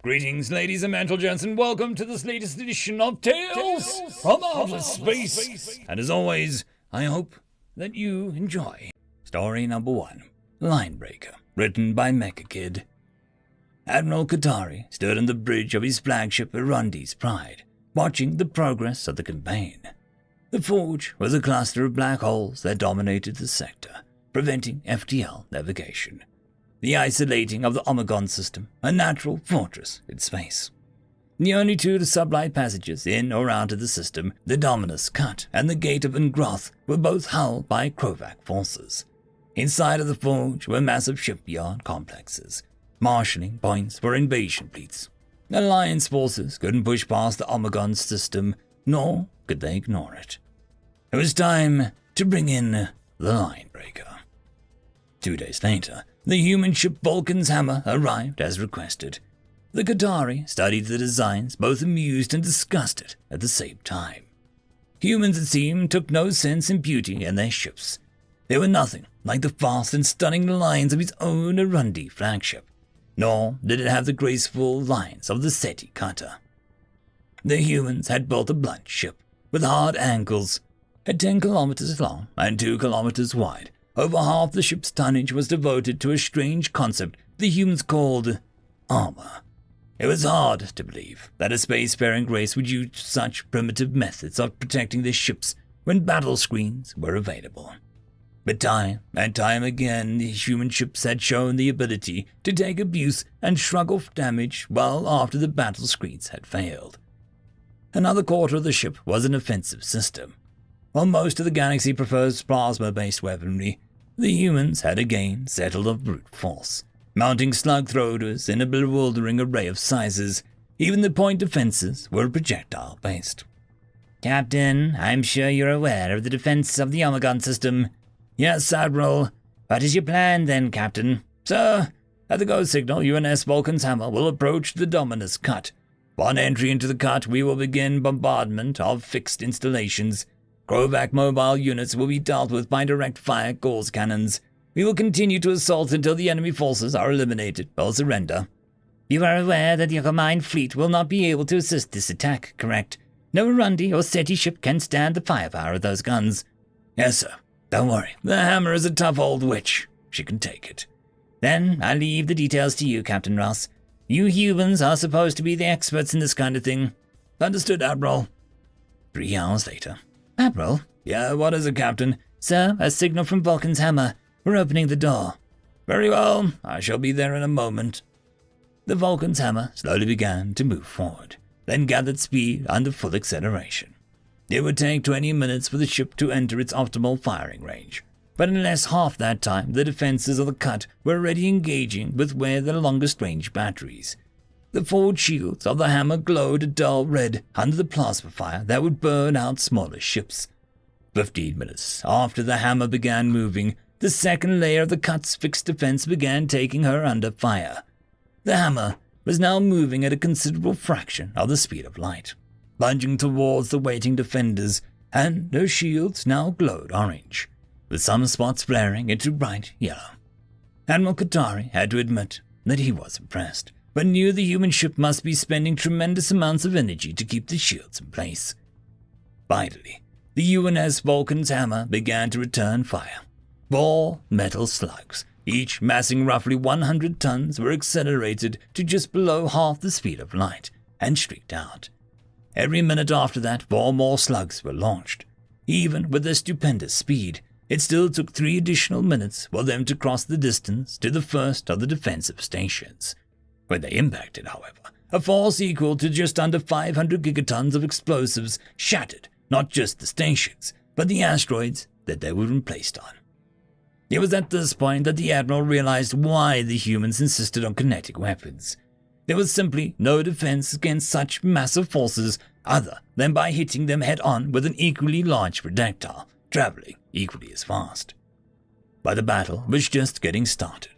Greetings, ladies and gentlemen, and welcome to this latest edition of Tales from Outer Space. And as always, I hope that you enjoy. Story number 1, Linebreaker, written by Mecha Kid. Admiral Qatari stood on the bridge of his flagship Arundi's Pride, watching the progress of the campaign. The forge was a cluster of black holes that dominated the sector, preventing FTL navigation. The isolating of the Omegon system, a natural fortress in space. The only two sublight passages in or out of the system, the Dominus Cut and the Gate of Engroth, were both held by Krovac forces. Inside of the forge were massive shipyard complexes, marshalling points for invasion fleets. Alliance forces couldn't push past the Omegon system, nor could they ignore it. It was time to bring in the Linebreaker. 2 days later, the human ship Vulcan's Hammer arrived as requested. The Qatari studied the designs, both amused and disgusted at the same time. Humans, it seemed, took no sense in beauty in their ships. They were nothing like the fast and stunning lines of his own Arundi flagship, nor did it have the graceful lines of the Seti cutter. The humans had built a blunt ship with hard angles, at 10 kilometers long and 2 kilometers wide. Over half the ship's tonnage was devoted to a strange concept the humans called armor. It was hard to believe that a spacefaring race would use such primitive methods of protecting their ships when battle screens were available. But time and time again, the human ships had shown the ability to take abuse and shrug off damage well after the battle screens had failed. Another quarter of the ship was an offensive system. While most of the galaxy prefers plasma-based weaponry, the humans had again settled on brute force, mounting slug throwers in a bewildering array of sizes. Even the point defenses were projectile-based. "Captain, I'm sure you're aware of the defense of the Omegon system." "Yes, Admiral. What is your plan then, Captain?" "Sir, at the go signal, UNS Vulcan's Hammer will approach the Dominus Cut. Upon entry into the cut, we will begin bombardment of fixed installations. Krovac mobile units will be dealt with by direct-fire gauze cannons. We will continue to assault until the enemy forces are eliminated or surrender." "You are aware that your combined fleet will not be able to assist this attack, correct? No Arundi or Seti ship can stand the firepower of those guns." "Yes, sir. Don't worry. The Hammer is a tough old witch. She can take it." "Then I leave the details to you, Captain Ross. You humans are supposed to be the experts in this kind of thing." "Understood, Admiral." 3 hours later. "Admiral?" "Yeah, what is it, Captain?" "Sir, a signal from Vulcan's Hammer. We're opening the door." "Very well. I shall be there in a moment." The Vulcan's Hammer slowly began to move forward, then gathered speed under full acceleration. It would take 20 minutes for the ship to enter its optimal firing range, but in less half that time, the defenses of the cut were already engaging with their longest-range batteries. The forward shields of the Hammer glowed a dull red under the plasma fire that would burn out smaller ships. 15 minutes after the Hammer began moving, the second layer of the cut's fixed defense began taking her under fire. The Hammer was now moving at a considerable fraction of the speed of light, plunging towards the waiting defenders, and her shields now glowed orange, with some spots flaring into bright yellow. Admiral Qatari had to admit that he was impressed, but knew the human ship must be spending tremendous amounts of energy to keep the shields in place. Finally, the UNS Vulcan's Hammer began to return fire. 4 metal slugs, each massing roughly 100 tons, were accelerated to just below half the speed of light and streaked out. Every minute after that, 4 more slugs were launched. Even with their stupendous speed, it still took 3 additional minutes for them to cross the distance to the first of the defensive stations. When they impacted, however, a force equal to just under 500 gigatons of explosives shattered not just the stations, but the asteroids that they were placed on. It was at this point that the Admiral realized why the humans insisted on kinetic weapons. There was simply no defense against such massive forces other than by hitting them head-on with an equally large projectile, traveling equally as fast. But the battle was just getting started.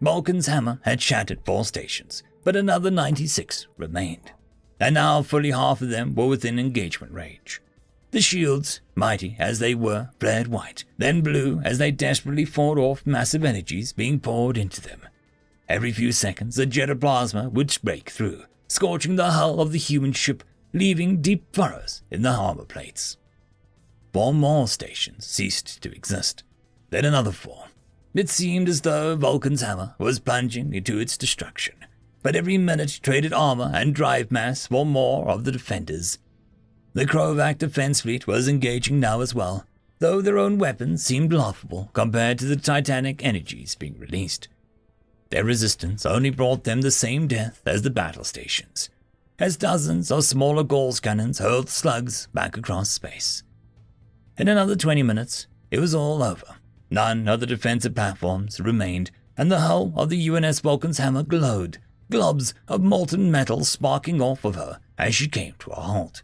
Vulcan's Hammer had shattered 4 stations, but another 96 remained, and now fully half of them were within engagement range. The shields, mighty as they were, flared white, then blue as they desperately fought off massive energies being poured into them. Every few seconds, a jet of plasma would break through, scorching the hull of the human ship, leaving deep furrows in the armor plates. 4 more stations ceased to exist, then another 4. It seemed as though Vulcan's hammer was plunging into its destruction, but every minute traded armor and drive mass for more of the defenders. The Krovac defense fleet was engaging now as well, though their own weapons seemed laughable compared to the titanic energies being released. Their resistance only brought them the same death as the battle stations, as dozens of smaller Gauss cannons hurled slugs back across space. In another 20 minutes, it was all over. None of the defensive platforms remained, and the hull of the UNS Vulcan's hammer glowed, globs of molten metal sparking off of her as she came to a halt.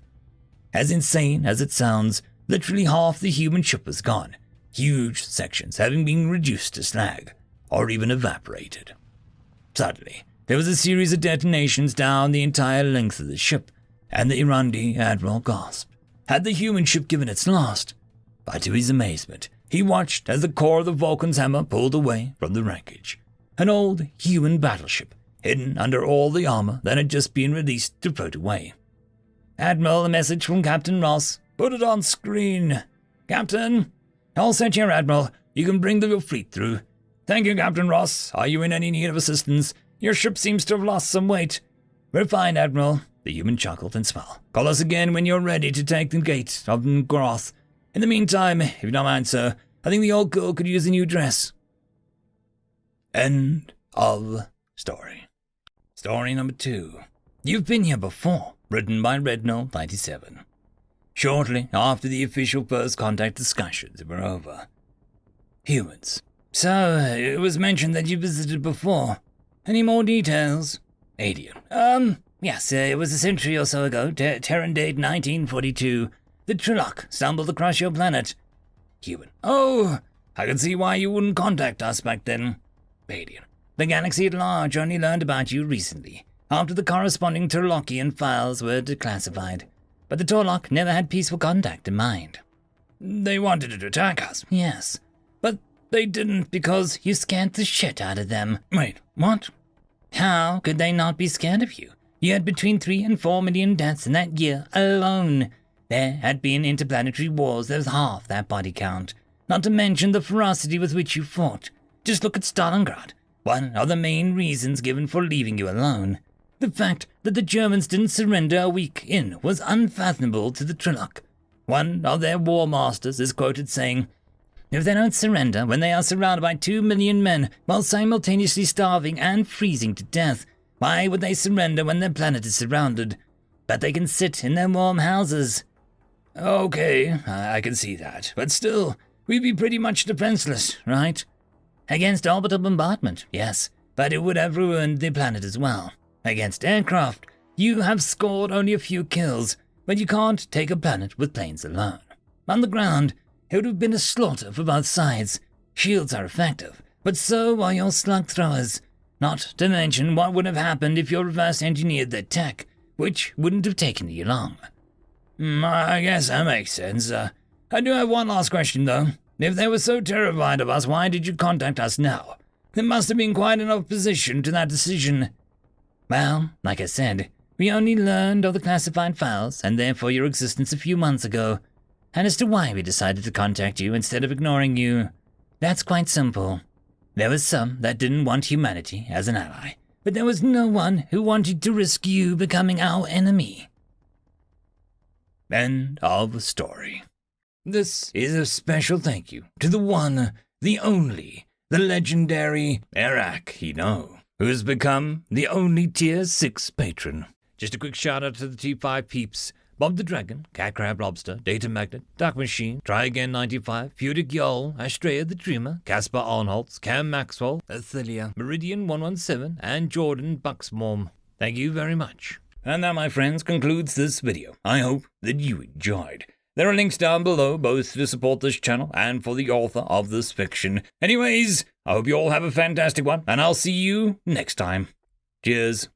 As insane as it sounds, literally half the human ship was gone, huge sections having been reduced to slag, or even evaporated. Suddenly, there was a series of detonations down the entire length of the ship, and the Irandi admiral gasped. Had the human ship given its last? But to his amazement, he watched as the core of the Vulcan's hammer pulled away from the wreckage. An old human battleship, hidden under all the armor that had just been released to float away. "Admiral, a message from Captain Ross. Put it on screen. Captain, all set here, Admiral. You can bring your fleet through. Thank you, Captain Ross. Are you in any need of assistance? Your ship seems to have lost some weight." "We're fine, Admiral." The human chuckled and smiled. "Call us again when you're ready to take the gate of Groth. In the meantime, if you don't mind, sir, I think the old girl could use a new dress." End of story. Story number 2. You've Been Here Before, written by Redno97. Shortly after the official first contact discussions were over. Humans. "So, it was mentioned that you visited before. Any more details?" Alien. Yes, it was a century or so ago, Terran date 1942. The Trilok stumbled across your planet." Human. "Oh, I can see why you wouldn't contact us back then." Alien. "The galaxy at large only learned about you recently, after the corresponding Turlokian files were declassified. But the Turlok never had peaceful contact in mind." "They wanted to attack us." "Yes, but they didn't because you scared the shit out of them." "Wait, what?" "How could they not be scared of you? You had between 3 and 4 million deaths in that year alone. There had been interplanetary wars that was half that body count, not to mention the ferocity with which you fought. Just look at Stalingrad, one of the main reasons given for leaving you alone. The fact that the Germans didn't surrender a week in was unfathomable to the Trilok. One of their war masters is quoted saying, 'If they don't surrender when they are surrounded by 2 million men while simultaneously starving and freezing to death, why would they surrender when their planet is surrounded? But they can sit in their warm houses.'" "Okay, I can see that. But still, we'd be pretty much defenseless, right?" "Against orbital bombardment, yes, but it would have ruined the planet as well. Against aircraft, you have scored only a few kills, but you can't take a planet with planes alone. On the ground, it would have been a slaughter for both sides. Shields are effective, but so are your slug throwers. Not to mention what would have happened if you reverse engineered their tech, which wouldn't have taken you long." I guess that makes sense. I do have one last question, though. If they were so terrified of us, why did you contact us now? There must have been quite an opposition to that decision." "Well, like I said, we only learned of the classified files, and therefore your existence a few months ago. And as to why we decided to contact you instead of ignoring you, that's quite simple. There was some that didn't want humanity as an ally, but there was no one who wanted to risk you becoming our enemy." End of story. This is a special thank you to the one, the only, the legendary Eric Hino, who has become the only Tier 6 patron. Just a quick shout out to the T5 peeps: Bob the Dragon, Cat Crab Lobster, Data Magnet, Dark Machine, Try Again 95, Pudic Yol, Astrea the Dreamer, Caspar Arnholtz, Cam Maxwell, Athelia, Meridian 117, and Jordan Bucksmorm. Thank you very much. And that, my friends, concludes this video. I hope that you enjoyed. There are links down below, both to support this channel and for the author of this fiction. Anyways, I hope you all have a fantastic one, and I'll see you next time. Cheers.